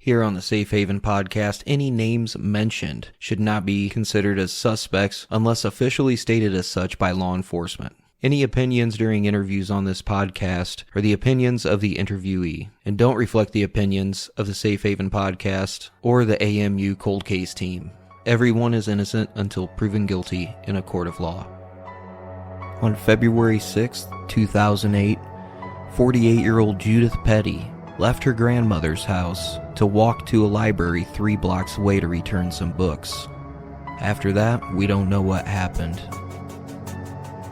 Here on the Safe Haven podcast, any names mentioned should not be considered as suspects unless officially stated as such by law enforcement. Any opinions during interviews on this podcast are the opinions of the interviewee and don't reflect the opinions of the Safe Haven podcast or the AMU cold case team. Everyone is innocent until proven guilty in a court of law. On February 6, 2008, 48-year-old Judith Petty left her grandmother's house to walk to a library 3 blocks away to return some books. After that, we don't know what happened.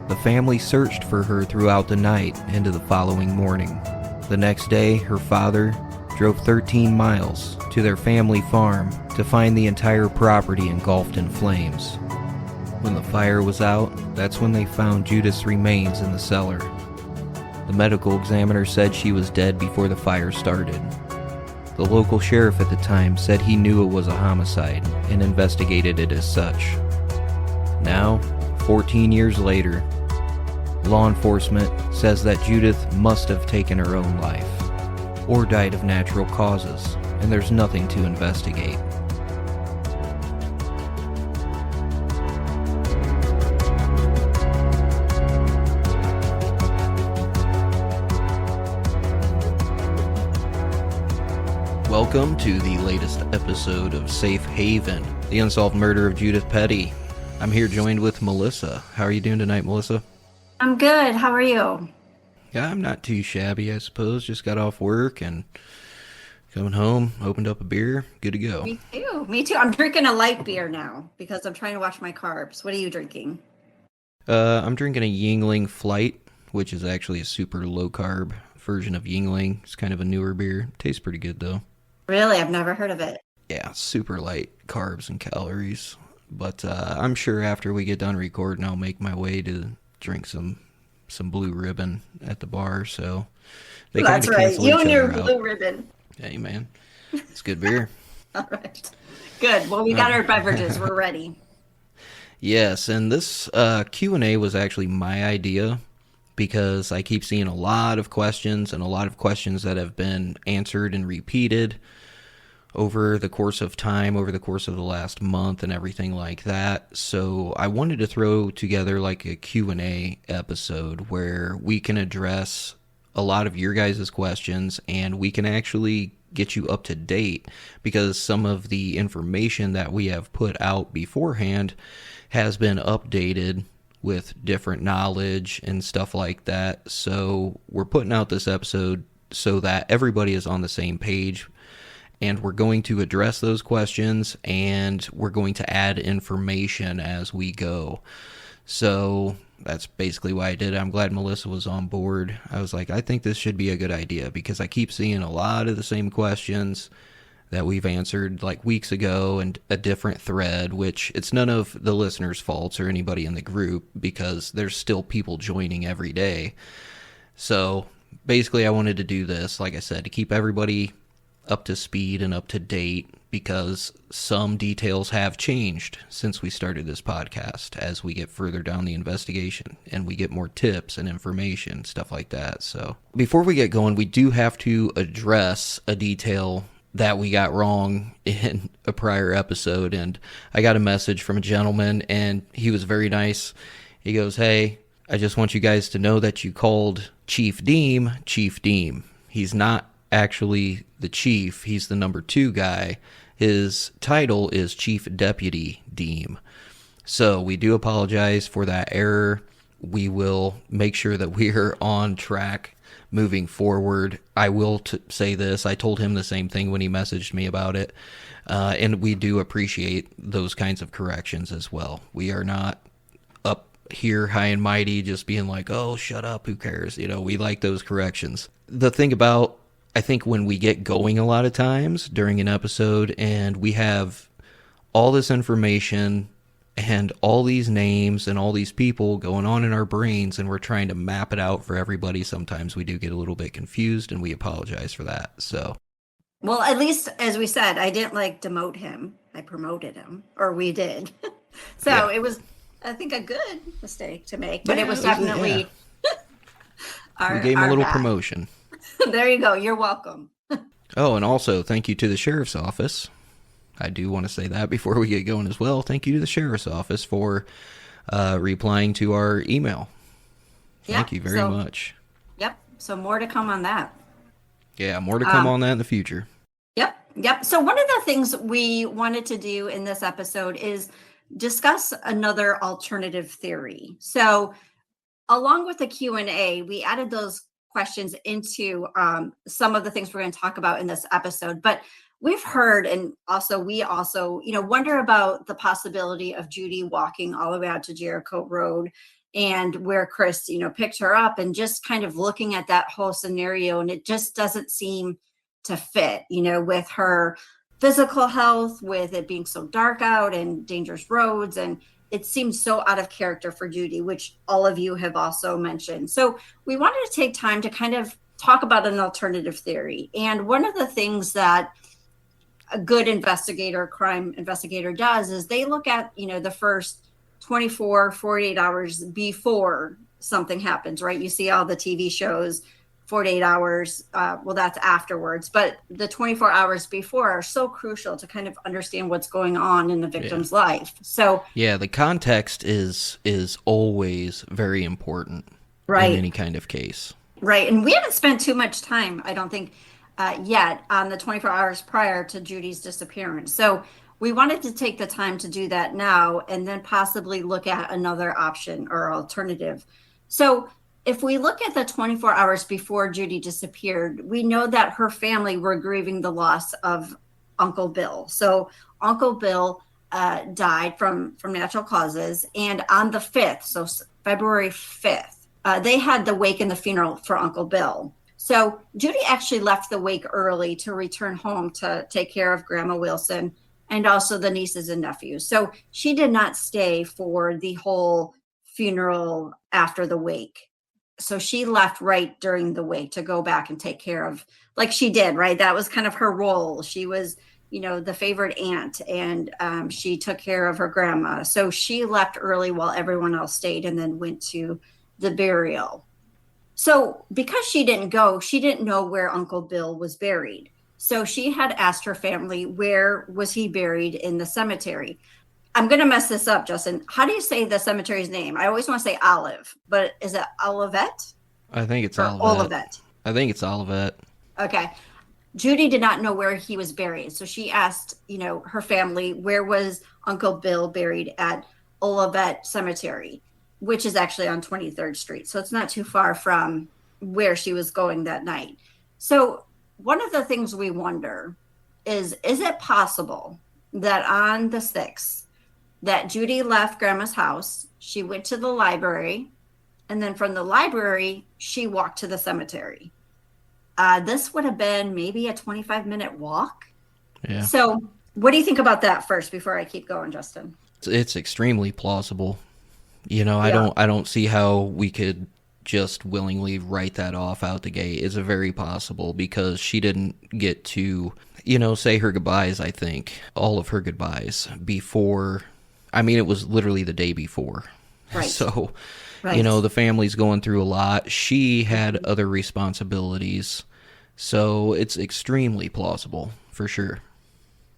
The family searched for her throughout the night into the following morning. The next day, her father drove 13 miles to their family farm to find the entire property engulfed in flames. When the fire was out, that's when they found Judith's remains in the cellar. The medical examiner said she was dead before the fire started. The local sheriff at the time said he knew it was a homicide and investigated it as such. Now, 14 years later, law enforcement says that Judith must have taken her own life or died of natural causes, and there's nothing to investigate. Welcome to the latest episode of Safe Haven, the unsolved murder of Judith Petty. I'm here joined with Melissa. How are you doing tonight, Melissa? I'm good. How are you? Yeah, I'm not too shabby, I suppose. Just got off work and coming home, opened up a beer, good to go. Me too. Me too. I'm drinking a light beer now because I'm trying to watch my carbs. What are you drinking? I'm drinking a Yuengling Flight, which is actually a super low-carb version of Yuengling. It's kind of a newer beer. Tastes pretty good, though. Really? I've never heard of it. Yeah, super light carbs and calories. But I'm sure after we get done recording, I'll make my way to drink some Blue Ribbon at the bar. So they That's right. You and your Blue Ribbon. Hey, man. It's good beer. All right. Good. Well, we got our beverages. We're ready. Yes, and this Q&A was actually my idea because I keep seeing a lot of questions and a lot of questions that have been answered and repeated over the course of time, over the course of the last month and everything like that. So I wanted to throw together like a Q&A episode where we can address a lot of your guys' questions and we can actually get you up to date because some of the information that we have put out beforehand has been updated with different knowledge and stuff like that. So we're putting out this episode so that everybody is on the same page, and we're going to address those questions and we're going to add information as we go. So that's basically why I did it. I'm glad Melissa was on board. I was like, I think this should be a good idea because I keep seeing a lot of the same questions that we've answered like weeks ago and a different thread, which it's none of the listeners' faults or anybody in the group because there's still people joining every day. So basically I wanted to do this, like I said, to keep everybody up to speed and up to date because some details have changed since we started this podcast as we get further down the investigation and we get more tips and information, stuff like that. So before we get going, we do have to address a detail that we got wrong in a prior episode, and I got a message from a gentleman and he was very nice. He goes, "Hey, I just want you guys to know that you called Chief Deem Chief Deem. He's not actually the chief, he's the number 2 guy. His title is Chief Deputy Deem." So we do apologize for that error. We will make sure that we're on track moving forward. I will say this, I told him the same thing when he messaged me about it, and we do appreciate those kinds of corrections as well. We are not up here high and mighty just being like, oh, shut up, who cares? You know, we like those corrections. The thing about, I think when we get going a lot of times during an episode and we have all this information and all these names and all these people going on in our brains and we're trying to map it out for everybody, sometimes we do get a little bit confused and we apologize for that. So, well, at least as we said, I didn't like demote him. I promoted him, or we did. So yeah. It was, I think, a good mistake to make, but it was definitely we gave him a little promotion. There you go. You're welcome. Oh, and also thank you to the sheriff's office. I do want to say that before we get going as well. Thank you to the sheriff's office for replying to our email. Yeah. Thank you very much. Yep. So more to come on that. Yeah, more to come on that in the future. Yep. Yep. So one of the things we wanted to do in this episode is discuss another alternative theory. So along with the Q&A, we added those questions into some of the things we're going to talk about in this episode. But we've heard, and also we also, wonder about the possibility of Judy walking all the way out to Jericho Road and where Chris, picked her up, and just kind of looking at that whole scenario. And it just doesn't seem to fit, with her physical health, with it being so dark out and dangerous roads. And it seems so out of character for Judy, which all of you have also mentioned. So we wanted to take time to kind of talk about an alternative theory. And one of the things that a good crime investigator does is they look at, the first 24, 48 hours before something happens, right? You see all the TV shows, 48 hours, well, that's afterwards, but the 24 hours before are so crucial to kind of understand what's going on in the victim's life. So yeah, the context is always very important, right, in any kind of case. Right. And we haven't spent too much time, I don't think, yet on the 24 hours prior to Judy's disappearance. So we wanted to take the time to do that now, and then possibly look at another option or alternative. So if we look at the 24 hours before Judy disappeared, we know that her family were grieving the loss of Uncle Bill. So Uncle Bill died from natural causes. And on the 5th, so February 5th, they had the wake and the funeral for Uncle Bill. So Judy actually left the wake early to return home to take care of Grandma Wilson and also the nieces and nephews. So she did not stay for the whole funeral after the wake. So she left right during the wake to go back and take care of, like she did, right? That was kind of her role. She was, the favorite aunt, and she took care of her grandma. So she left early while everyone else stayed, and then went to the burial. So because she didn't go, she didn't know where Uncle Bill was buried. So she had asked her family, where was he buried in the cemetery? I'm going to mess this up, Justin. How do you say the cemetery's name? I always want to say Olive, but is it Olivet? I think it's Olivet. I think it's Olivet. Okay. Judy did not know where he was buried. So she asked, her family, where was Uncle Bill buried at Olivet Cemetery, which is actually on 23rd Street. So it's not too far from where she was going that night. So one of the things we wonder is it possible that on the 6th, that Judy left Grandma's house, she went to the library, and then from the library, she walked to the cemetery? This would have been maybe a 25-minute walk. Yeah. So what do you think about that first before I keep going, Justin? It's extremely plausible. I don't see how we could just willingly write that off out the gate. It's very possible, because she didn't get to, say her goodbyes, I think, all of her goodbyes before. I mean, it was literally the day before. Right. So, right. The family's going through a lot. She had other responsibilities. So it's extremely plausible, for sure.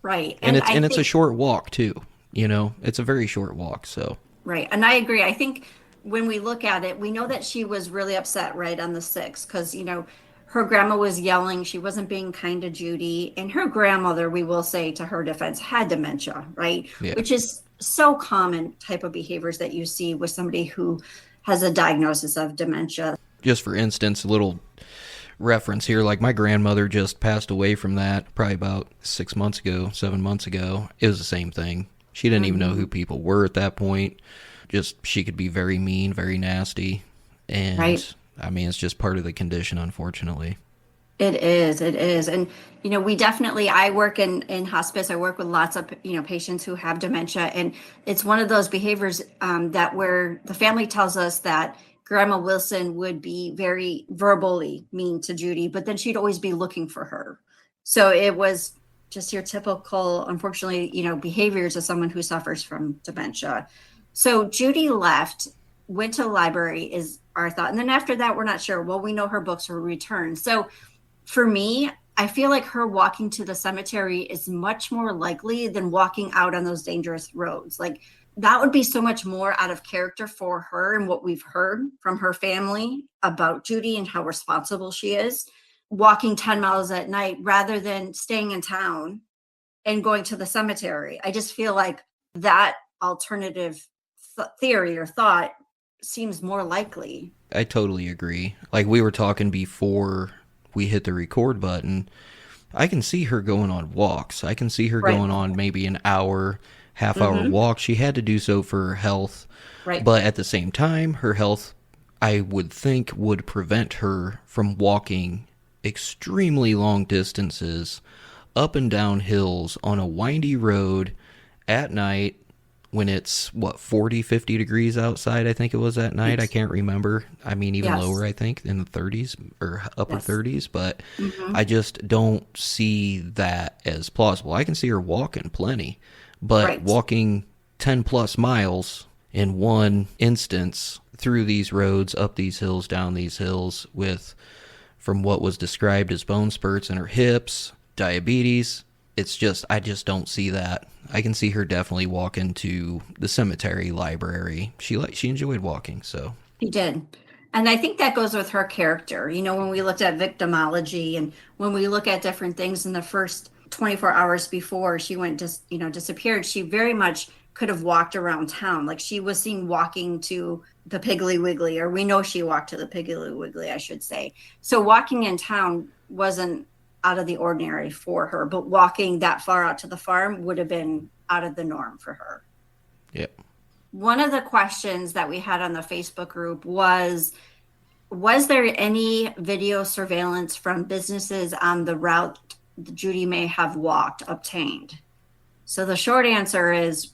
Right. And it's a short walk, too. It's a very short walk, so. Right. And I agree. I think when we look at it, we know that she was really upset right on the 6th because, her grandma was yelling. She wasn't being kind to Judy. And her grandmother, we will say to her defense, had dementia, right? Yeah. Which is so common type of behaviors that you see with somebody who has a diagnosis of dementia. Just for instance, a little reference here, like my grandmother just passed away from that probably about 7 months ago. It was the same thing. She didn't even know who people were at that point. Just, she could be very mean, very nasty. And right. I mean, it's just part of the condition, unfortunately. It is. And, we definitely, I work in hospice. I work with lots of, patients who have dementia. And it's one of those behaviors that where the family tells us that Grandma Wilson would be very verbally mean to Judy, but then she'd always be looking for her. So it was just your typical, unfortunately, behaviors of someone who suffers from dementia. So Judy left, went to the library is our thought. And then after that, we're not sure. Well, we know her books were returned. So for me, I feel like her walking to the cemetery is much more likely than walking out on those dangerous roads. Like that would be so much more out of character for her and what we've heard from her family about Judy and how responsible she is, walking 10 miles at night rather than staying in town and going to the cemetery. I just feel like that alternative theory or thought seems more likely. I totally agree. Like we were talking before we hit the record button, I can see her going on walks. I can see her Right. going on maybe an hour, half hour walk. She had to do so for her health. Right. But at the same time, her health, I would think, would prevent her from walking extremely long distances up and down hills on a windy road at night when it's, 40, 50 degrees outside, I think it was at night. Yes. I can't remember. I mean, even Yes. lower, I think, in the 30s or upper Yes. 30s. But I just don't see that as plausible. I can see her walking plenty, but Right. walking 10 plus miles in one instance through these roads, up these hills, down these hills, with, from what was described as bone spurts in her hips, diabetes, I just don't see that. I can see her definitely walking to the cemetery library. She enjoyed walking, so. He did. And I think that goes with her character. You know, when we looked at victimology and when we look at different things in the first 24 hours before she went disappeared, she very much could have walked around town. Like she was seen walking to the Piggly Wiggly, or we know she walked to the Piggly Wiggly, I should say. So walking in town wasn't out of the ordinary for her, but walking that far out to the farm would have been out of the norm for her. Yep. One of the questions that we had on the Facebook group was there any video surveillance from businesses on the route Judy may have walked obtained? So the short answer is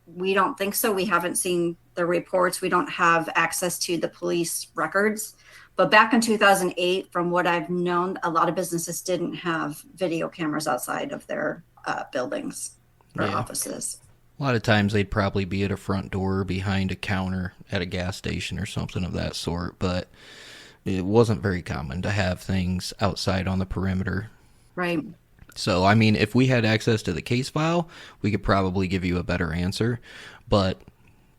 we don't think so. We haven't seen the reports. We don't have access to the police records. But back in 2008, from what I've known, a lot of businesses didn't have video cameras outside of their buildings or offices. A lot of times they'd probably be at a front door behind a counter at a gas station or something of that sort, but it wasn't very common to have things outside on the perimeter. Right. So, I mean, if we had access to the case file, we could probably give you a better answer, but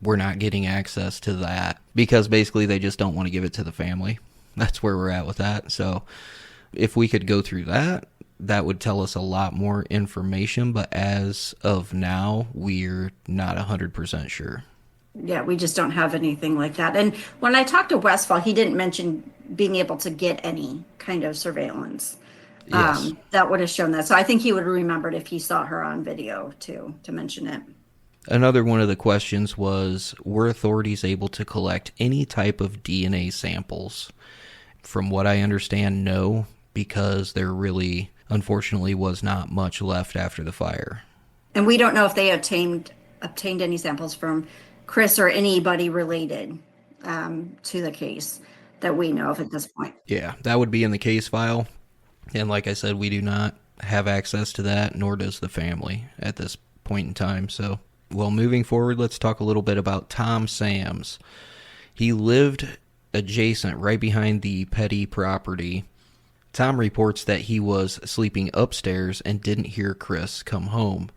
we're not getting access to that because basically they just don't want to give it to the family. That's where we're at with that. So if we could go through that, that would tell us a lot more information, but as of now, we're not 100% sure. Yeah, we just don't have anything like that. And when I talked to Westfall, he didn't mention being able to get any kind of surveillance. Yes. That would have shown that. So I think he would have remembered if he saw her on video too, to mention it. Another one of the questions was, were authorities able to collect any type of DNA samples? From what I understand, no, because there really, unfortunately, was not much left after the fire. And we don't know if they obtained any samples from Chris or anybody related to the case that we know of at this point. Yeah, that would be in the case file. And like I said, we do not have access to that, nor does the family at this point in time. So, well, moving forward, let's talk a little bit about Tom Sams. He lived adjacent, right behind the Petty property. Tom reports that he was sleeping upstairs and didn't hear Chris come home.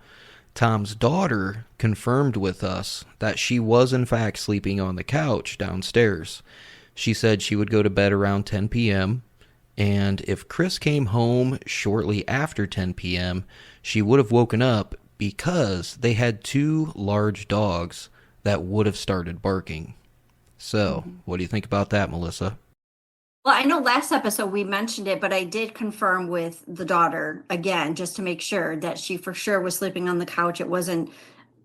Tom's daughter confirmed with us that she was in fact sleeping on the couch downstairs. She said she would go to bed around 10 p.m., and if Chris came home shortly after 10 p.m., she would have woken up because they had two large dogs that would have started barking. So, what do you think about that, Melissa? Well, I know last episode we mentioned it, but I did confirm with the daughter again, just to make sure that she for sure was sleeping on the couch. It wasn't,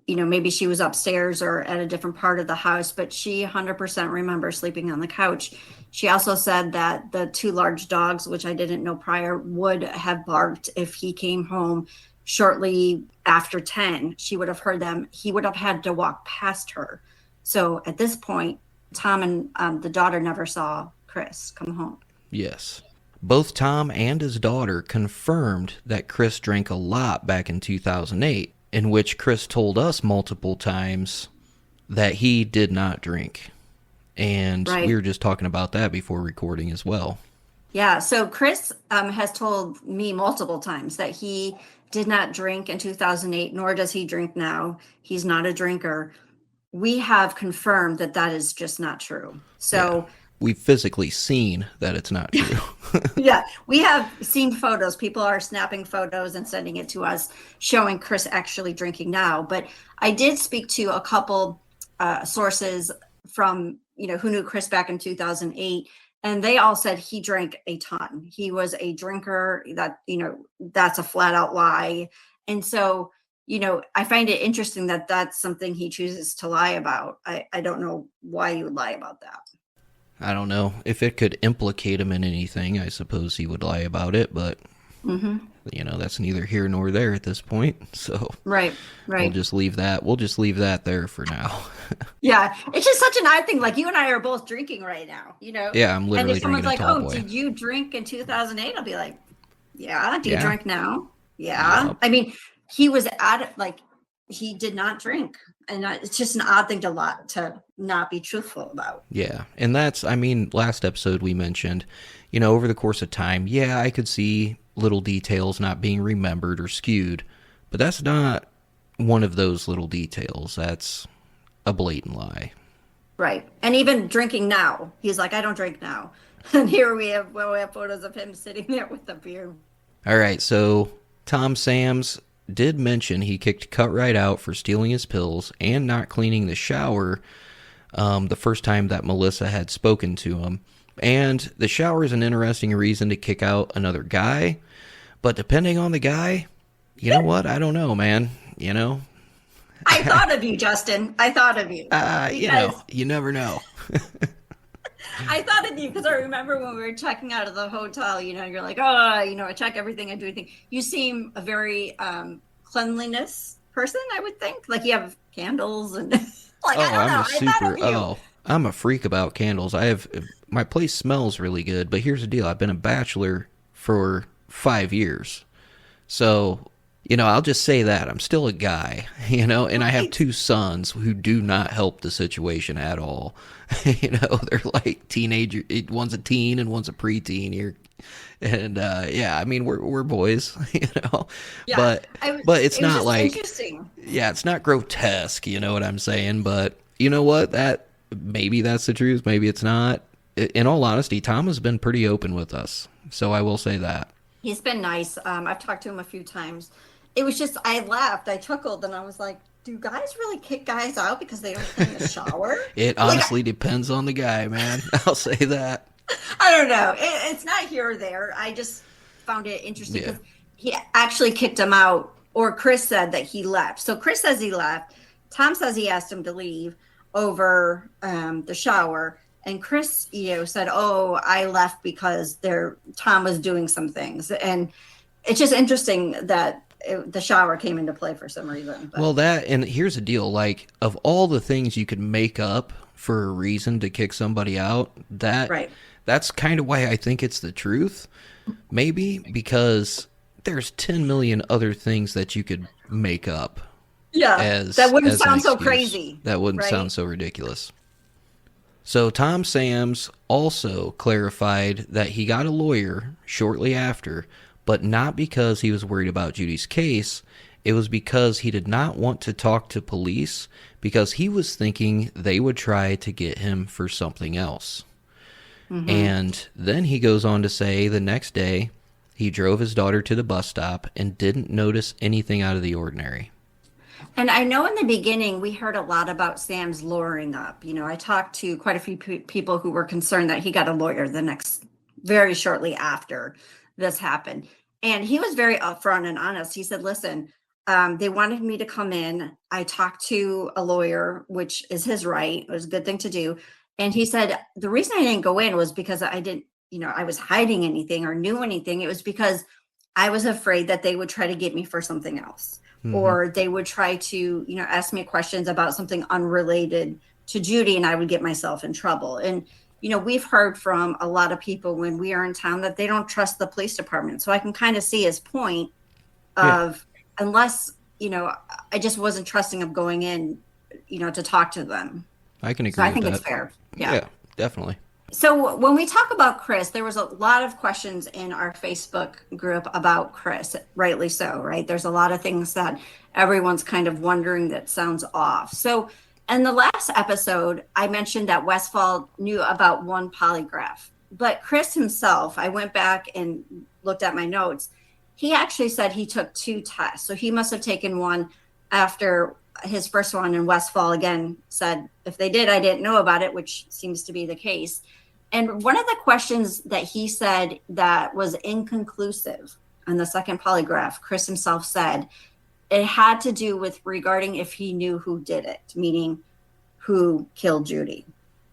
maybe she was upstairs or at a different part of the house, but she 100% remembers sleeping on the couch. She also said that the two large dogs, which I didn't know prior, would have barked if he came home shortly after 10. She would have heard them. He would have had to walk past her. So at this point, Tom and the daughter never saw Chris come home. Yes. Both Tom and his daughter confirmed that Chris drank a lot back in 2008, in which Chris told us multiple times that he did not drink. And Right. we were just talking about that before recording as well. Yeah. So Chris has told me multiple times that he did not drink in 2008, nor does he drink now. He's not a drinker. We have confirmed that that is just not true. Yeah. So, We've physically seen that it's not true. yeah, we have seen photos. People are snapping photos and sending it to us showing Chris actually drinking now. But I did speak to a couple sources from, who knew Chris back in 2008, and they all said he drank a ton. He was a drinker. That's a flat out lie. And so, I find it interesting that that's something he chooses to lie about. I don't know why you would lie about that. I don't know. If it could implicate him in anything, I suppose he would lie about it, but, that's neither here nor there at this point. So Right, we'll right. just leave that. We'll just leave that there for now. Yeah, it's just such an odd thing. Like you and I are both drinking right now. Yeah, I'm And literally if someone's drinking a like, tall "Oh, boy. did you drink in 2008?" I'll be like, "Yeah." Do you Yeah. drink now? Yeah. Yep. I mean, he was at it like he did not drink, and it's just an odd thing to not be truthful about. Yeah. And last episode we mentioned, over the course of time, yeah, I could see little details not being remembered or skewed, but that's not one of those little details. That's a blatant lie. Right. And even drinking now, he's like, "I don't drink now." And here we have photos of him sitting there with the beer. All right, so Tom Sams did mention he kicked Cutright out for stealing his pills and not cleaning the shower the first time that Melissa had spoken to him. And the shower is an interesting reason to kick out another guy, but depending on the guy, you know what? I don't know, man. I thought of you, Justin. I thought of you because You never know. I thought of you because I remember when we were checking out of the hotel, you're like, "Oh, I check everything, I do everything." You seem a very cleanliness person, I would think. Like you have candles and like, I don't know. I thought of you. I'm a freak about candles. My place smells really good, but here's the deal. I've been a bachelor for 5 years. So, I'll just say that I'm still a guy, and I have Right. 2 sons who do not help the situation at all. They're like teenager. One's a teen and one's a preteen here. And yeah, we're boys, Yeah. but it's It was not just like, interesting. yeah, it's not grotesque, you know what I'm saying? But you know what? Maybe that's the truth, maybe it's not. In all honesty, Tom has been pretty open with us. So I will say that. He's been nice. I've talked to him a few times. It was just, I laughed, I chuckled, and I was like, "Do guys really kick guys out because they don't clean the shower?" It Like, honestly depends on the guy, man. I'll say that. I don't know. It's not here or there. I just found it interesting Yeah. because he actually kicked him out, or Chris said that he left. So Chris says he left. Tom says he asked him to leave over the shower. And Chris, said, "Oh, I left because Tom was doing some things." And it's just interesting that the shower came into play for some reason. But Well, and here's the deal. Like, of all the things you could make up for a reason to kick somebody out, right. that's kind of why I think it's the truth. Maybe because there's 10 million other things that you could make up Yeah. as That wouldn't as an sound so excuse. crazy. That wouldn't right? sound so ridiculous. So Tom Sams also clarified that he got a lawyer shortly after, but not because he was worried about Judy's case. It was because he did not want to talk to police because he was thinking they would try to get him for something else. And then he goes on to say the next day he drove his daughter to the bus stop and didn't notice anything out of the ordinary. And I know in the beginning we heard a lot about Sam's lawyering up. I talked to quite a few people who were concerned that he got a lawyer very shortly after this happened. And he was very upfront and honest. He said, "Listen, they wanted me to come in. I talked to a lawyer, which is his right. It was a good thing to do." And he said, "The reason I didn't go in was because I didn't, I was hiding anything or knew anything. It was because I was afraid that they would try to get me for something else, or they would try to, ask me questions about something unrelated to Judy, and I would get myself in trouble." And, we've heard from a lot of people when we are in town that they don't trust the police department. So I can kind of see his point of, unless, I just wasn't trusting of going in, to talk to them. I can So agree I with think that. it's fair. Yeah, definitely. So when we talk about Chris, there was a lot of questions in our Facebook group about Chris, rightly so, right? There's a lot of things that everyone's kind of wondering that sounds off. So in the last episode, I mentioned that Westfall knew about one polygraph, but Chris himself, I went back and looked at my notes. He actually said he took two tests. So he must have taken one after his first one, and Westfall again said, if they did, I didn't know about it, which seems to be the case. And one of the questions that he said that was inconclusive on the second polygraph, Chris himself said it had to do with regarding if he knew who did it, meaning who killed Judy.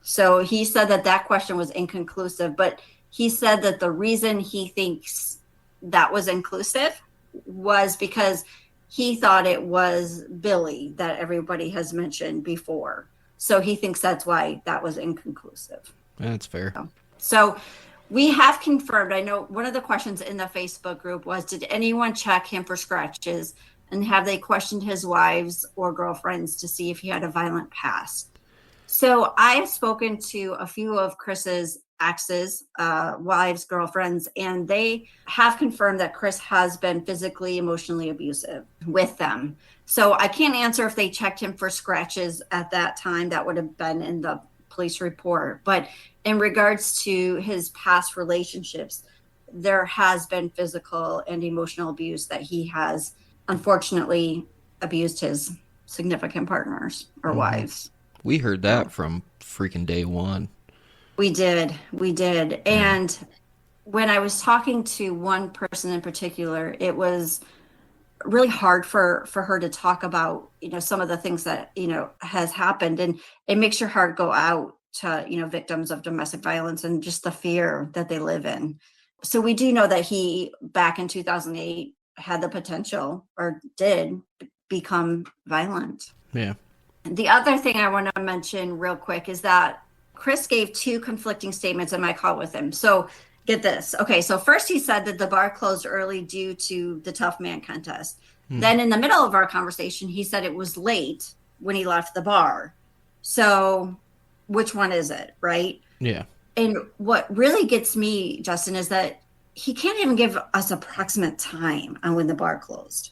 So he said that that question was inconclusive, but he said that the reason he thinks that was inclusive was because he thought it was Billy that everybody has mentioned before. So he thinks that's why that was inconclusive. That's fair. So we have confirmed, I know one of the questions in the Facebook group was, did anyone check him for scratches? And have they questioned his wives or girlfriends to see if he had a violent past? So I've spoken to a few of Chris's exes, wives, girlfriends, and they have confirmed that Chris has been physically, emotionally abusive with them. So I can't answer if they checked him for scratches at that time. That would have been in the police report. But in regards to his past relationships, there has been physical and emotional abuse that he has unfortunately abused his significant partners or wives. We heard that from freaking day one. We did. And when I was talking to one person in particular, it was really hard for her to talk about, some of the things that, has happened, and it makes your heart go out to, victims of domestic violence and just the fear that they live in. So we do know that he, back in 2008, had the potential, or did, become violent. Yeah. The other thing I want to mention real quick is that Chris gave two conflicting statements in my call with him. So get this. Okay, so first he said that the bar closed early due to the Tough Man contest. Then in the middle of our conversation, he said it was late when he left the bar. So which one is it, right? Yeah. And what really gets me, Justin, is that he can't even give us approximate time on when the bar closed.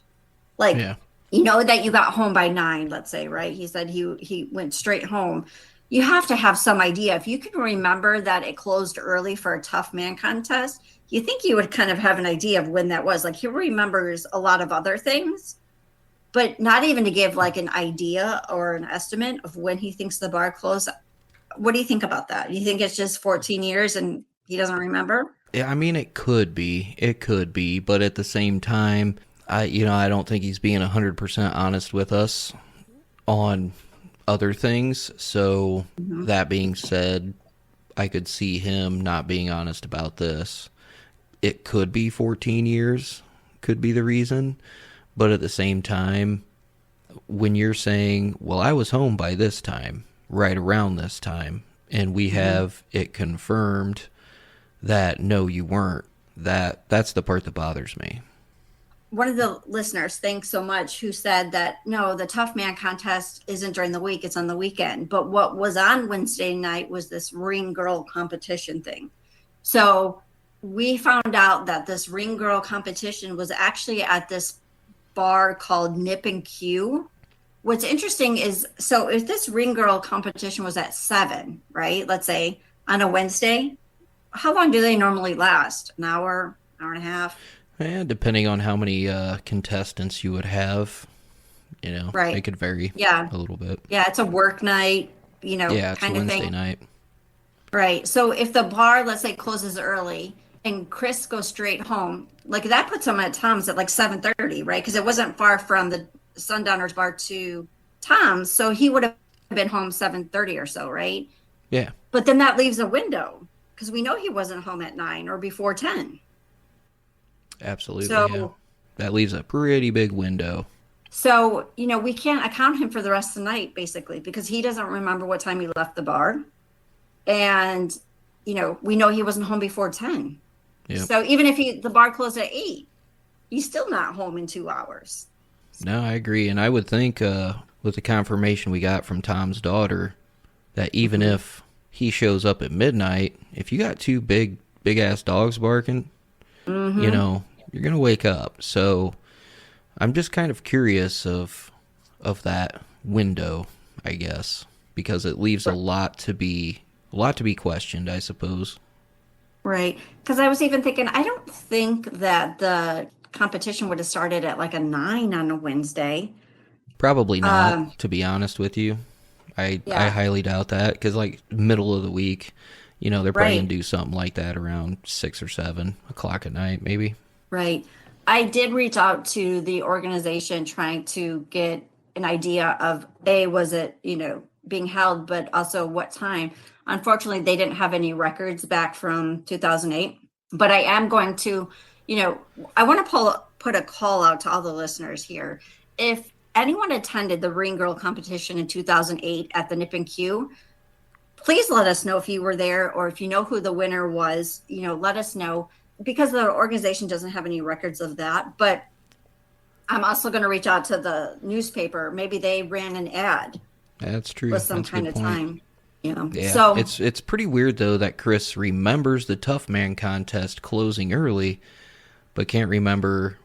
Like, you know that you got home by 9, let's say, right? He said he went straight home. You have to have some idea. If you can remember that it closed early for a Tough Man contest, you think you would kind of have an idea of when that was. Like, he remembers a lot of other things, but not even to give like an idea or an estimate of when he thinks the bar closed. What do you think about that? You think it's just 14 years and he doesn't remember? Yeah, I mean, it could be, but at the same time, I don't think he's being 100% honest with us on other things. So that being said, I could see him not being honest about this. It could be 14 years, could be the reason. But at the same time, when you're saying, well, I was home by this time, right around this time, and we have it confirmed that no, you weren't, that's the part that bothers me. One of the listeners, thanks so much, who said that no, the Tough Man contest isn't during the week, it's on the weekend. But what was on Wednesday night was this ring girl competition thing. So we found out that this ring girl competition was actually at this bar called Nip and Q. What's interesting is, so if this ring girl competition was at 7, right, let's say on a Wednesday, how long do they normally last? An hour, hour and a half? Yeah, depending on how many contestants you would have, right. It could vary a little bit. Yeah, it's a work night, yeah, it's kind a of Wednesday thing. night. Right. So if the bar, let's say, closes early and Chris goes straight home, like that puts him at Tom's at like 7:30, right? Because it wasn't far from the Sundowners bar to Tom's, so he would have been home 7:30 or so, right? Yeah. But then that leaves a window because we know he wasn't home at 9 or before 10. Absolutely. So yeah. That leaves a pretty big window. So, we can't account him for the rest of the night, basically, because he doesn't remember what time he left the bar. And, we know he wasn't home before 10. Yep. So even if the bar closed at 8, he's still not home in 2 hours. No, I agree. And I would think with the confirmation we got from Tom's daughter that even if he shows up at midnight, if you got two big ass dogs barking, you know, you're gonna wake up. So I'm just kind of curious of that window, I guess, because it leaves a lot to be questioned, I suppose. Right. Because I was even thinking, I don't think that the competition would have started at like a 9 on a Wednesday. Probably not, Um, to be honest with you. I yeah, highly doubt that because like middle of the week, you know, they're probably gonna right, do something like that around 6 or 7 o'clock at night, maybe. right. I did reach out to the organization trying to get an idea of A, was it, being held, but also what time. Unfortunately, they didn't have any records back from 2008. But I am going to, you know, I want to put a call out to all the listeners here. If anyone attended the Ring Girl competition in 2008 at the Nip and Q, please let us know if you were there or if you know who the winner was. Let us know because the organization doesn't have any records of that. But I'm also going to reach out to the newspaper. Maybe they ran an ad That's true. with some That's a kind good of point. time. Yeah, So it's pretty weird though that Chris remembers the Tough Man contest closing early, but can't remember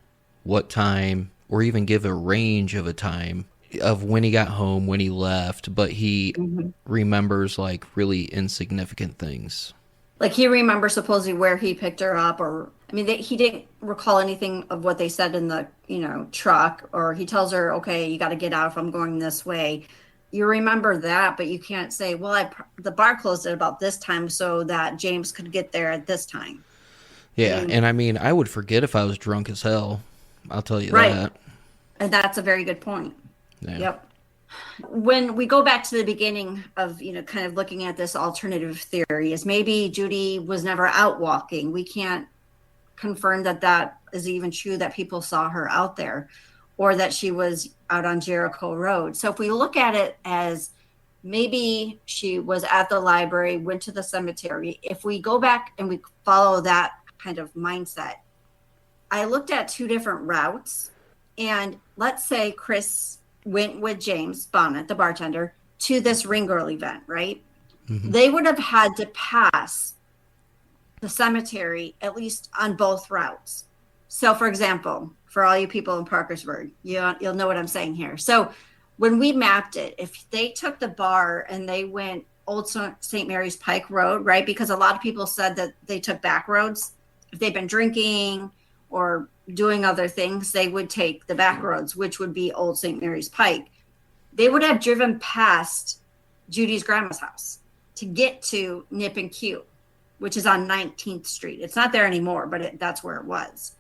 what time or even give a range of a time of when he got home, when he left, but he mhm. remembers like really insignificant things. Like he remembers supposedly where he picked her up, or I mean, he didn't recall anything of what they said in the truck, or he tells her, "Okay, you got to get out if I'm going this way." You remember that, but you can't say, "Well, the bar closed at about this time so that James could get there at this time." I Yeah, mean, and I mean, I would forget if I was drunk as hell. I'll tell you right, that. and that's a very good point. Yeah. Yep. When we go back to the beginning of kind of looking at this alternative theory, is maybe Judy was never out walking. We can't confirm that that is even true, that people saw her out there or that she was out on Jericho Road. So if we look at it as maybe she was at the library, went to the cemetery, if we go back and we follow that kind of mindset, I looked at two different routes. And let's say Chris went with James Bonnet, the bartender, to this Ring Girl event, right? Hmm. They would have had to pass the cemetery at least on both routes. So, for example, for all you people in Parkersburg, you'll know what I'm saying here. So, when we mapped it, if they took the bar and they went Old St. Mary's Pike Road, right? Because a lot of people said that they took back roads. If they've been drinking or doing other things, they would take the back roads, which would be Old St. Mary's Pike. They would have driven past Judy's grandma's house to get to Nip and Q, which is on 19th Street. It's not there anymore, but that's where it was.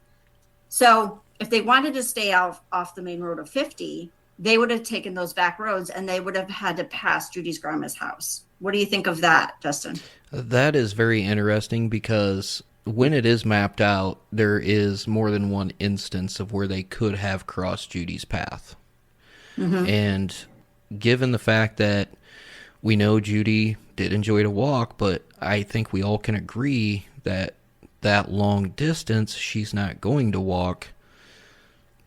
So if they wanted to stay off the main road of 50, they would have taken those back roads and they would have had to pass Judy's grandma's house. What do you think of that, Justin? That is very interesting because when it is mapped out, there is more than one instance of where they could have crossed Judy's path. Mm-hmm. And given the fact that we know Judy did enjoy to walk, but I think we all can agree that that long distance she's not going to walk.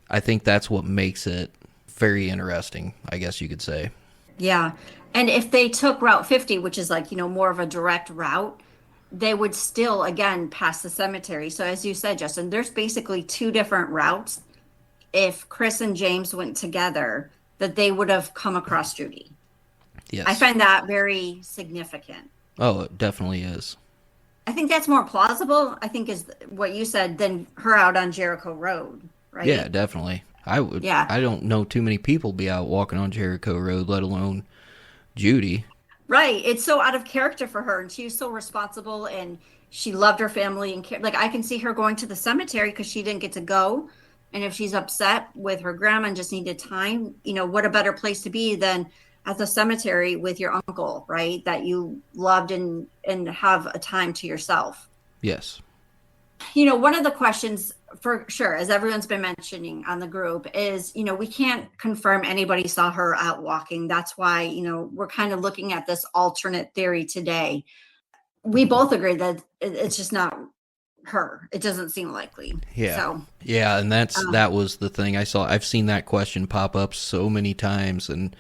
I think that's what makes it very interesting, I guess you could say. Yeah. And if they took Route 50, which is like, more of a direct route, they would still, again, pass the cemetery. So, as you said, Justin, there's basically two different routes. If Chris and James went together, that they would have come across Judy. I Yes. find that very significant. Oh, it definitely is. I think that's more plausible, I think, is what you said, than her out on Jericho Road, Yeah, right? definitely. Yeah. I don't know too many people be out walking on Jericho Road, let alone Judy. Right. It's so out of character for her. And she was so responsible and she loved her family and like I can see her going to the cemetery because she didn't get to go. And if she's upset with her grandma and just needed time, what a better place to be than at the cemetery with your uncle, right? That you loved and have a time to yourself. Yes. One of the questions for sure, as everyone's been mentioning on the group, is, we can't confirm anybody saw her out walking. That's why, we're kind of looking at this alternate theory today. We both agree that it's just not her. It doesn't seem likely. Yeah. So, Yeah, and um, that was the thing I saw. I've seen that question pop up so many times and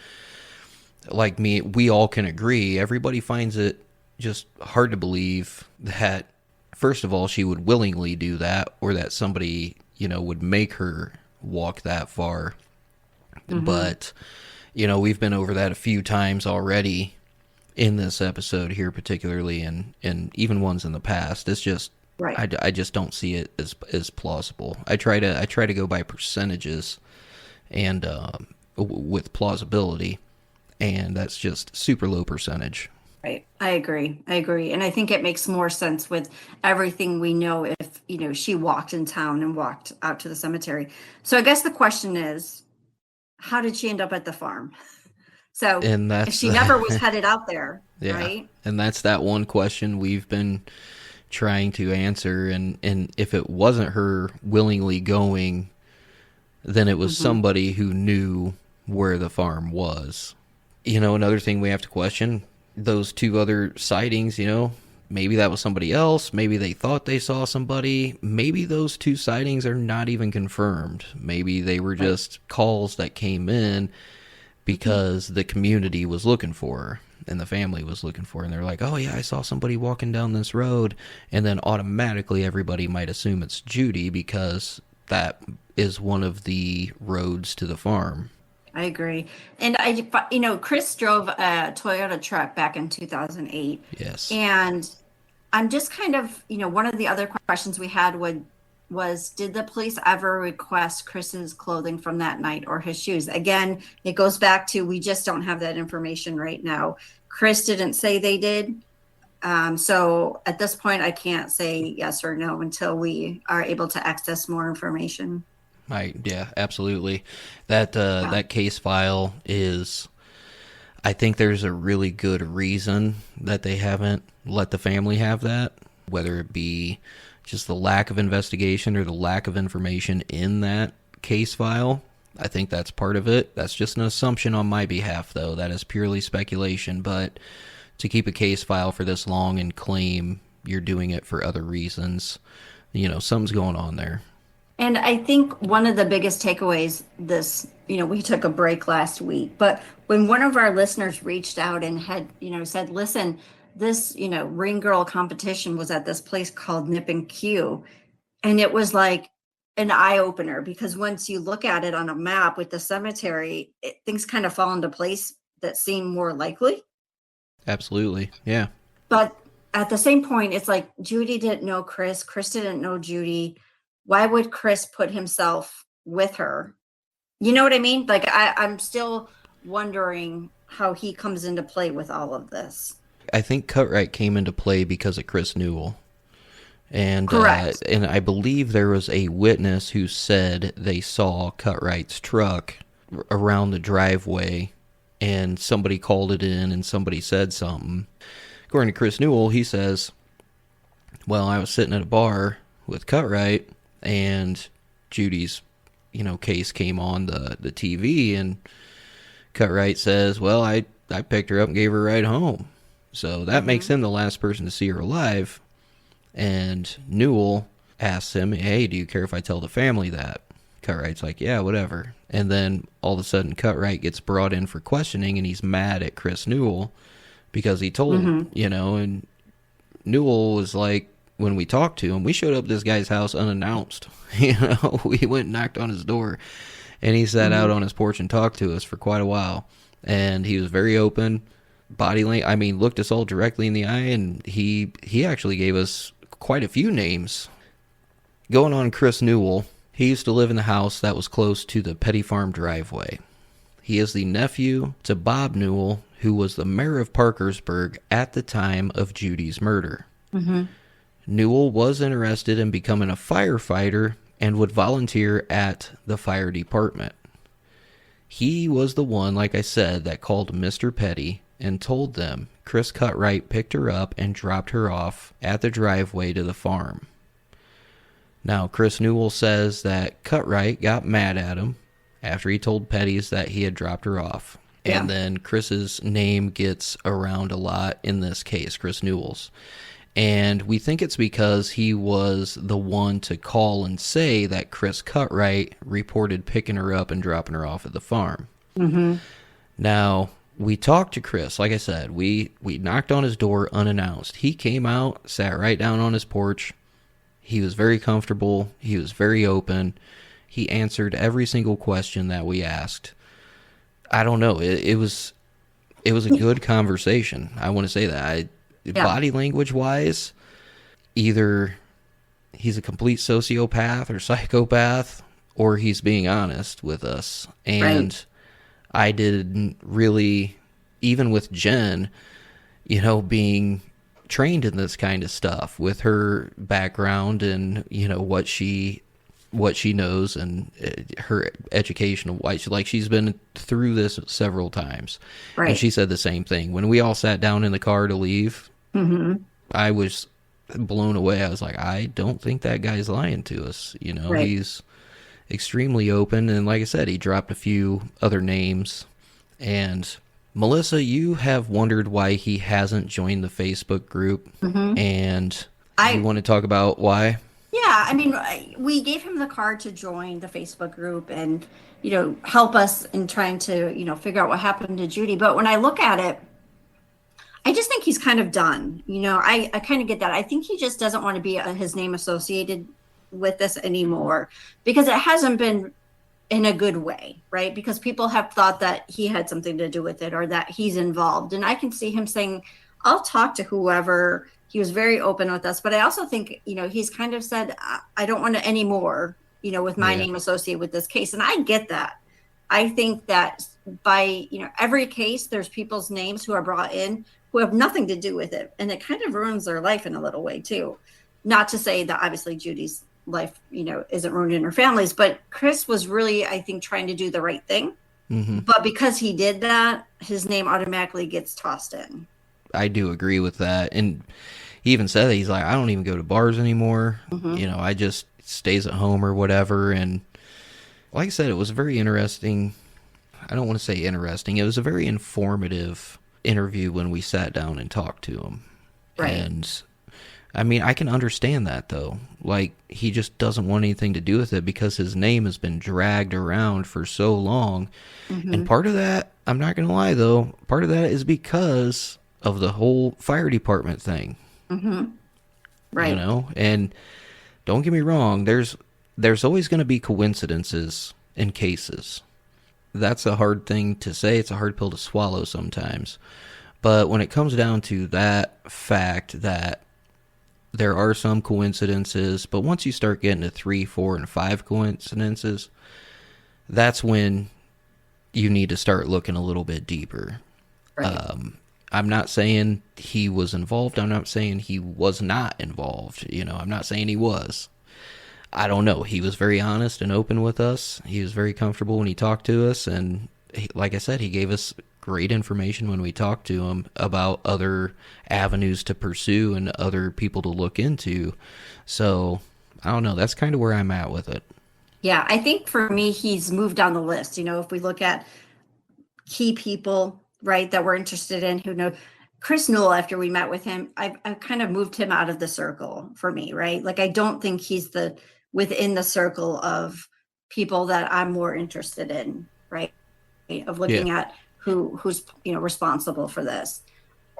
like me, we all can agree. Everybody finds it just hard to believe that, first of all, she would willingly do that, or that somebody, would make her walk that far. But, we've been over that a few times already in this episode here, particularly, and even ones in the past. It's just, Right. I just don't see it as plausible. I try to go by percentages and with plausibility, and that's just super low percentage. Right. I agree. And I think it makes more sense with everything we know if, she walked in town and walked out to the cemetery. So I guess the question is, how did she end up at the farm? So And if that's she never was headed out there, yeah, right? and that's that one question we've been trying to answer, and if it wasn't her willingly going, then it was somebody who knew where the farm was. Another thing we have to question, those two other sightings, maybe that was somebody else, maybe they thought they saw somebody, maybe those two sightings are not even confirmed. Maybe they were just calls that came in because the community was looking for her and the family was looking for her, and they're like, oh yeah, I saw somebody walking down this road, and then automatically everybody might assume it's Judy because that is one of the roads to the farm. I agree. And Chris drove a Toyota truck back in 2008. Yes. And I'm just kind of, one of the other questions we had was, did the police ever request Chris's clothing from that night or his shoes? Again, it goes back to, we just don't have that information right now. Chris didn't say they did. So at this point, I can't say yes or no until we are able to access more information. Yeah, absolutely. That case file is, I think there's a really good reason that they haven't let the family have that, whether it be just the lack of investigation or the lack of information in that case file. I think that's part of it. That's just an assumption on my behalf, though. That is purely speculation. But to keep a case file for this long and claim you're doing it for other reasons, something's going on there. And I think one of the biggest takeaways we took a break last week, but when one of our listeners reached out and had, said, listen, this, ring girl competition was at this place called Nip and Q. And it was like an eye opener, because once you look at it on a map with the cemetery, things kind of fall into place that seem more likely. Absolutely. Yeah. But at the same point, it's like Judy didn't know Chris. Chris didn't know Judy. Why would Chris put himself with her? You know what I mean? Like, I'm still wondering how he comes into play with all of this. I think Cutright came into play because of Chris Newell. And correct. And I believe there was a witness who said they saw Cutright's truck around the driveway, and somebody called it in and somebody said something. According to Chris Newell, he says, well, I was sitting at a bar with Cutright, and Judy's, case came on the TV, and Cutright says, well, I picked her up and gave her a ride home. So that makes him the last person to see her alive. And Newell asks him, hey, do you care if I tell the family that? Cutright's like, yeah, whatever. And then all of a sudden Cutright gets brought in for questioning, and he's mad at Chris Newell because he told him, and Newell was like, when we talked to him, we showed up at this guy's house unannounced. We went and knocked on his door, and he sat out on his porch and talked to us for quite a while. And he was very open, looked us all directly in the eye, and he actually gave us quite a few names. Going on Chris Newell, he used to live in the house that was close to the Petty Farm driveway. He is the nephew to Bob Newell, who was the mayor of Parkersburg at the time of Judy's murder. Newell was interested in becoming a firefighter and would volunteer at the fire department. He was the one, like I said, that called Mr. Petty and told them Chris Cutright picked her up and dropped her off at the driveway to the farm. Now, Chris Newell says that Cutright got mad at him after he told Petty's that he had dropped her off. Yeah. And then Chris's name gets around a lot in this case, Chris Newell's. And we think it's because he was the one to call and say that Chris Cutright reported picking her up and dropping her off at the farm. Now, we talked to Chris. Like I said, we knocked on his door unannounced. He came out, sat right down on his porch. He was very comfortable. He was very open. He answered every single question that we asked. I don't know. It was a good conversation. I want to say that. Yeah. Body language wise, either he's a complete sociopath or psychopath, or he's being honest with us. And Right. I didn't really, even with Jen, being trained in this kind of stuff with her background and what she knows and her educational wise, like she's been through this several times. And Right. she said the same thing when we all sat down in the car to leave. Mm-hmm. I was blown away. I was like, I don't think that guy's lying to us. Right. He's extremely open, and like I said, he dropped a few other names. And Melissa, you have wondered why he hasn't joined the Facebook group, and you I want to talk about why? Yeah, I mean, we gave him the card to join the Facebook group and, help us in trying to, figure out what happened to Judy. But when I look at it, I just think he's kind of done. I kind of get that. I think he just doesn't want to be his name associated with this anymore because it hasn't been in a good way, right? Because people have thought that he had something to do with it or that he's involved. And I can see him saying, I'll talk to whoever. He was very open with us. But I also think, he's kind of said, I don't want to anymore, with my Yeah. name associated with this case. And I get that. I think that by, every case, there's people's names who are brought in who have nothing to do with it. And it kind of ruins their life in a little way, too. Not to say that obviously Judy's life, isn't ruined in her family's, but Chris was really, I think, trying to do the right thing. Hmm. But because he did that, his name automatically gets tossed in. I do agree with that. And he even said that he's like, I don't even go to bars anymore. I just stays at home or whatever. And like I said, it was very interesting. I don't want to say interesting. It was a very informative interview when we sat down and talked to him. Right. And I mean, I can understand that though. Like, he just doesn't want anything to do with it because his name has been dragged around for so long. And part of that, I'm not going to lie though, part of that is because of the whole fire department thing. Right. And don't get me wrong, there's always going to be coincidences in cases. That's a hard thing to say. It's a hard pill to swallow sometimes. But when it comes down to that fact that there are some coincidences, but once you start getting to 3, 4, and 5 coincidences, that's when you need to start looking a little bit deeper. Right. I'm not saying he was involved. I'm not saying he was not involved. I'm not saying he was. I don't know. He was very honest and open with us. He was very comfortable when he talked to us. And like I said, he gave us great information when we talked to him about other avenues to pursue and other people to look into. So I don't know. That's kind of where I'm at with it. Yeah, I think for me, he's moved down the list. If we look at key people, right, that we're interested in, who know Chris Newell, after we met with him, I've kind of moved him out of the circle for me, right? Like, I don't think he's within the circle of people that I'm more interested in, right? Of looking at who's responsible for this.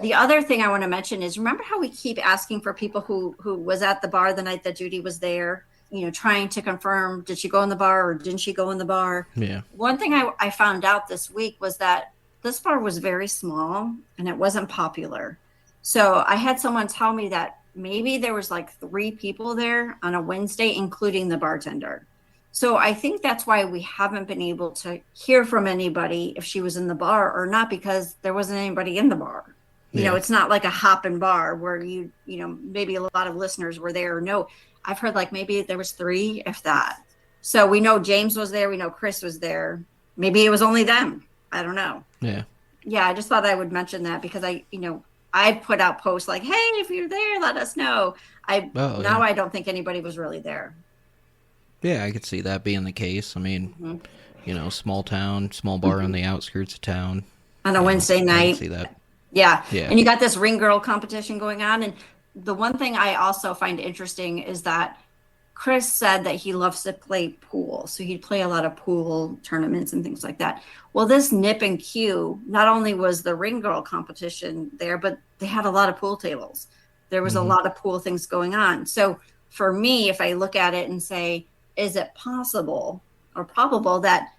The other thing I want to mention is, remember how we keep asking for people who was at the bar the night that Judy was there, trying to confirm, did she go in the bar or didn't she go in the bar? Yeah. One thing I found out this week was that this bar was very small and it wasn't popular. So I had someone tell me that maybe there was like 3 people there on a Wednesday, including the bartender. So I think that's why we haven't been able to hear from anybody if she was in the bar or not, because there wasn't anybody in the bar. It's not like a hopping bar where maybe a lot of listeners were there. No, I've heard like maybe there was 3, if that. So we know James was there. We know Chris was there. Maybe it was only them. I don't know. Yeah. Yeah, I just thought I would mention that because I put out posts like, hey, if you're there, let us know. I don't think anybody was really there. Yeah, I could see that being the case. I mean, small town, small bar on the outskirts of town. On a Wednesday I night. can see that. Yeah. Yeah. And you got this ring girl competition going on. And the one thing I also find interesting is that Chris said that he loves to play pool. So he'd play a lot of pool tournaments and things like that. Well, this Nip and Q, not only was the ring girl competition there, but they had a lot of pool tables. There was a lot of pool things going on. So for me, if I look at it and say, is it possible or probable that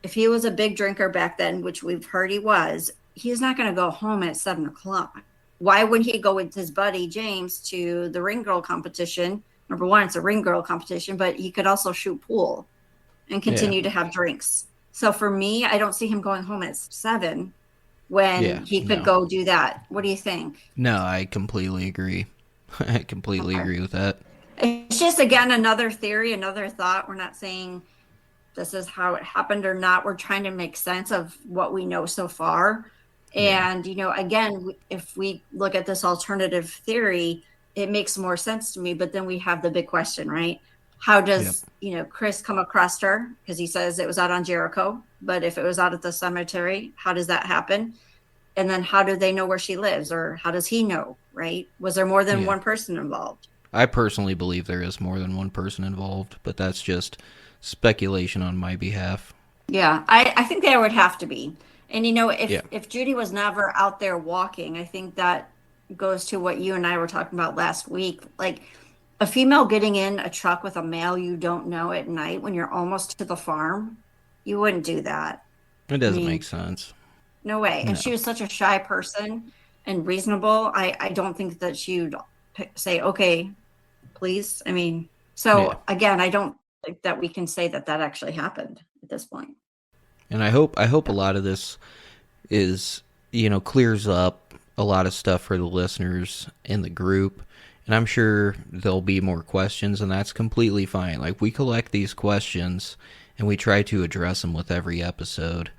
if he was a big drinker back then, which we've heard he was, he's not going to go home at 7:00. Why wouldn't he go with his buddy James to the ring girl competition? Number one, it's a ring girl competition, but he could also shoot pool and continue to have drinks. So for me, I don't see him going home at 7 when he could go do that. What do you think? No, I completely agree. I completely agree with that. It's just, again, another theory, another thought. We're not saying this is how it happened or not. We're trying to make sense of what we know so far. And, you know, again, if we look at this alternative theory, it makes more sense to me. But then we have the big question, right? How does, you know, Chris come across her? Because he says it was out on Jericho. But if it was out at the cemetery, how does that happen? And then how do they know where she lives? Or how does he know, right? Was there more than one person involved? I personally believe there is more than one person involved, but that's just speculation on my behalf. Yeah, I think there would have to be. And, you know, if Judy was never out there walking, I think that goes to what you and I were talking about last week. Like, a female getting in a truck with a male you don't know at night when you're almost to the farm, you wouldn't do that. It doesn't make sense. No way. And she was such a shy person and reasonable. I don't think that she would say, okay, please. I mean, so again, I don't think that we can say that that actually happened at this point. And I hope a lot of this is, you know, clears up a lot of stuff for the listeners in the group. And I'm sure there'll be more questions, and that's completely fine. Like, we collect these questions and we try to address them with every episode.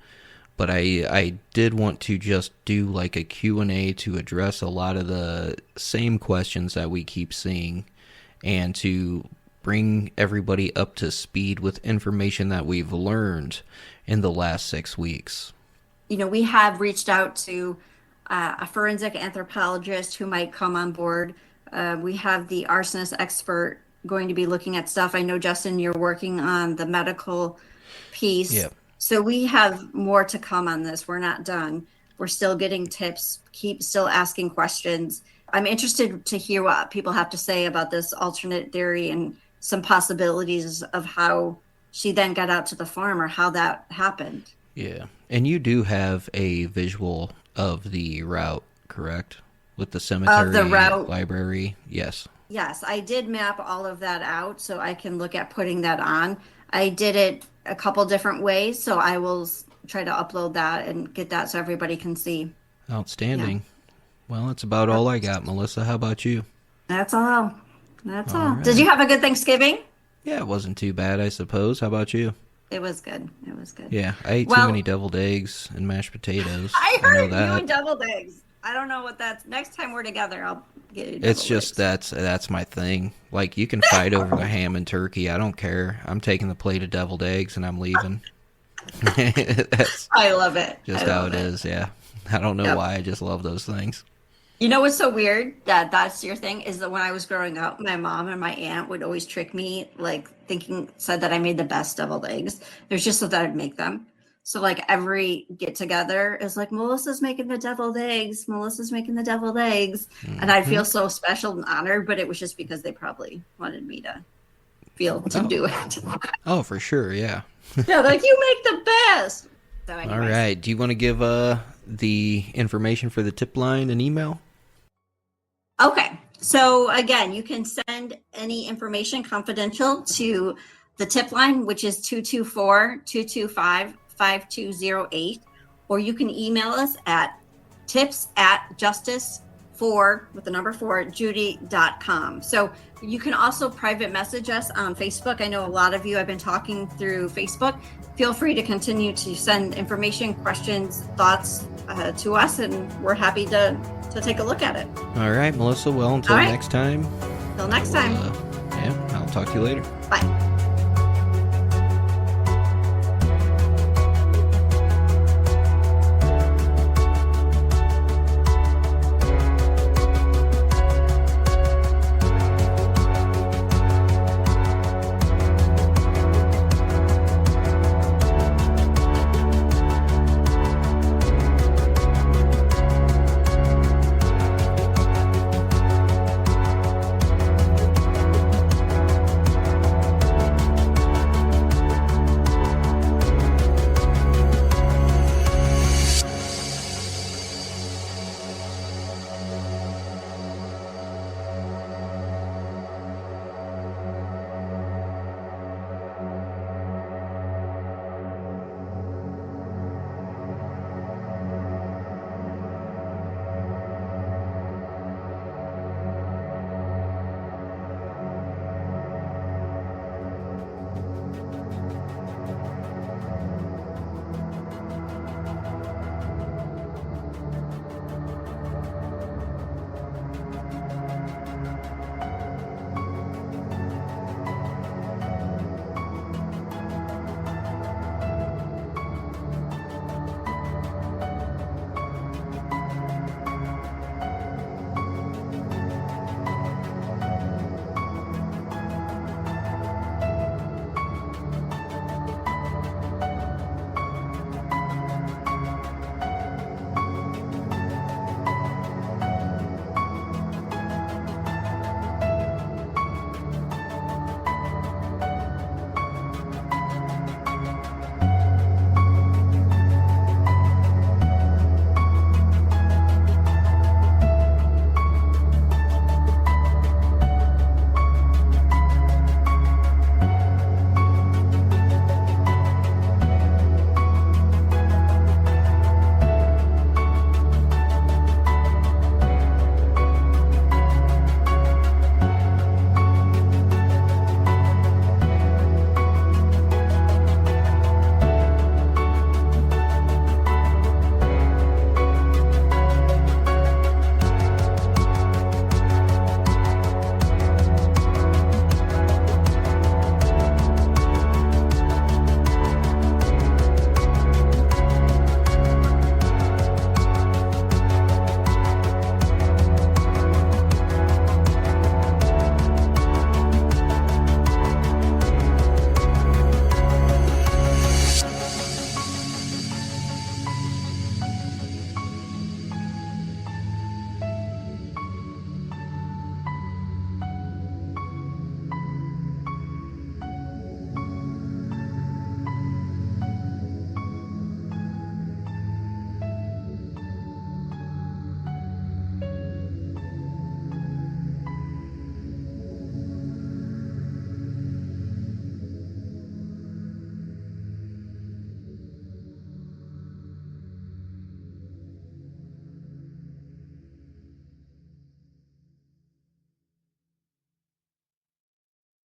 But I did want to just do like a Q&A to address a lot of the same questions that we keep seeing, and to bring everybody up to speed with information that we've learned in the last 6 weeks. You know, we have reached out to a forensic anthropologist who might come on board. We have the arsonist expert going to be looking at stuff. I know, Justin, you're working on the medical piece. Yeah. So we have more to come on this. We're not done. We're still getting tips, keep still asking questions. I'm interested to hear what people have to say about this alternate theory and some possibilities of how she then got out to the farm or how that happened. Yeah. And you do have a visual of the route, correct? With the cemetery, the route. Library. Yes. Yes, I did map all of that out so I can look at putting that on. I did it a couple different ways, so I will try to upload that and get that so everybody can see. Outstanding. Yeah. Well, that's about all I got, Melissa. How about you? That's all. That's all. Right. Did you have a good Thanksgiving? Yeah, it wasn't too bad, I suppose. How about you? It was good. It was good. Yeah, I ate too many deviled eggs and mashed potatoes. I heard you and deviled eggs. I don't know what that's. Next time we're together, I'll get you. It's just that's my thing. Like, you can fight over the ham and turkey. I don't care. I'm taking the plate of deviled eggs and I'm leaving. That's I love it. Just how it is. Yeah. I don't know why. I just love those things. You know what's so weird that's your thing is that when I was growing up, my mom and my aunt would always trick me, like said that I made the best deviled eggs. There's just so that I'd make them. So like every get together is like, Melissa's making the deviled eggs. Melissa's making the deviled eggs. Mm-hmm. And I'd feel so special and honored, but it was just because they probably wanted me to do it. Oh, for sure. Yeah. Yeah. Like, you make the best. So anyways. All right. Do you want to give the information for the tip line and email? Okay. So again, you can send any information confidential to the tip line, which is 224-225-5208, or you can email us at tips@justice4Judy.com. So you can also private message us on Facebook. I know a lot of you have been talking through Facebook. Feel free to continue to send information, questions, thoughts to us, and we're happy to take a look at it. All right, Melissa. Well, until next time. Till next time. Yeah, I'll talk to you later. Bye.